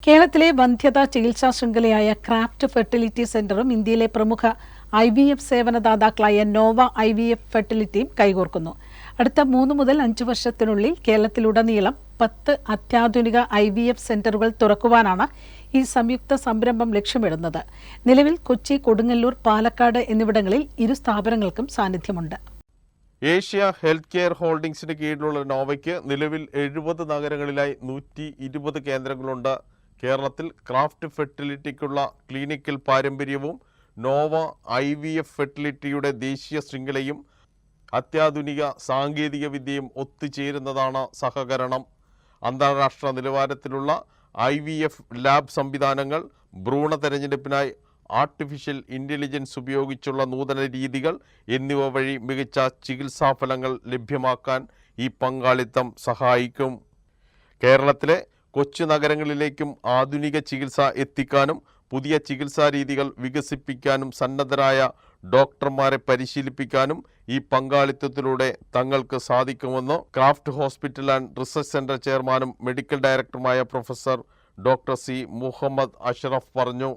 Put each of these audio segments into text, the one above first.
കേരളത്തിലെ വന്ധ്യതാ ചികിത്സാ ശൃംഖലയായ craft fertility സെന്ററും ഇന്ത്യയിലെ പ്രമുഖ IVF സേവനദാതാക്കളായ നോവ IVF ഫെർട്ടിലിറ്റിയും കൈകോർക്കുന്നു. അടുത്ത 3 മുതൽ 5 വർഷത്തിനുള്ളിൽ കേരളത്തിലുടനീളം 10 അത്യാധുനിക IVF സെന്ററുകൾ തുറക്കുവാനാണ് ഈ സംയുക്ത സംരംഭം ലക്ഷ്യമിടുന്നത്. നിലവിൽ കൊച്ചി, കൊടുങ്ങല്ലൂർ, പാലക്കാട് എന്നിവിടങ്ങളിൽ ഇരു സ്ഥാപനങ്ങൾക്കും സാന്നിധ്യമുണ്ട്. ഏഷ്യ ഹെൽത്ത് കെയർ ഹോൾഡിംഗ്സിന് കീഴിലുള്ള നോവയ്ക്ക് നിലവിൽ 70 നഗരങ്ങളിലായി 120 കേന്ദ്രങ്ങളുണ്ട്. കേരളത്തിൽ ക്രാഫ്റ്റ് ഫെർട്ടിലിറ്റിക്കുള്ള ക്ലിനിക്കൽ പാരമ്പര്യവും നോവ IVF ഫെർട്ടിലിറ്റിയുടെ ദേശീയ ശൃംഖലയും അത്യാധുനിക സാങ്കേതിക വിദ്യയും ഒത്തുചേരുന്നതാണ് സഹകരണം. അന്താരാഷ്ട്ര നിലവാരത്തിലുള്ള IVF ലാബ് സംവിധാനങ്ങൾ, ഭ്രൂണ തെരഞ്ഞെടുപ്പിനായി ആർട്ടിഫിഷ്യൽ ഇൻ്റലിജൻസ് ഉപയോഗിച്ചുള്ള നൂതന രീതികൾ എന്നിവ വഴി മികച്ച ചികിത്സാഫലങ്ങൾ ലഭ്യമാക്കാൻ ഈ പങ്കാളിത്തം സഹായിക്കും. കേരളത്തിലെ കൊച്ചു നഗരങ്ങളിലേക്കും ആധുനിക ചികിത്സ എത്തിക്കാനും പുതിയ ചികിത്സാ രീതികൾ വികസിപ്പിക്കാനും സന്നദ്ധരായ ഡോക്ടർമാരെ പരിശീലിപ്പിക്കാനും ഈ പങ്കാളിത്തത്തിലൂടെ തങ്ങൾക്ക് സാധിക്കുമെന്ന് craft hospital and research centre ചെയർമാനും മെഡിക്കൽ ഡയറക്ടറുമായ professor doctor C. Muhammad Ashraf പറഞ്ഞു.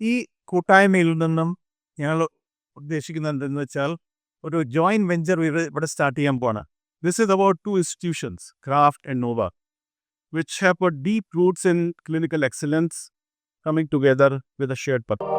ഈ കൂട്ടായ്മയിൽ നിന്നും ഞങ്ങൾ ഉദ്ദേശിക്കുന്നത് എന്തെന്ന് വെച്ചാൽ ഒരു ജോയിന്റ് വെഞ്ചർ ഇവിടെ സ്റ്റാർട്ട് ചെയ്യാൻ പോവാണ്. This is about 2 institutions, Craft and Nova, which have got deep roots in clinical excellence coming together with a shared purpose.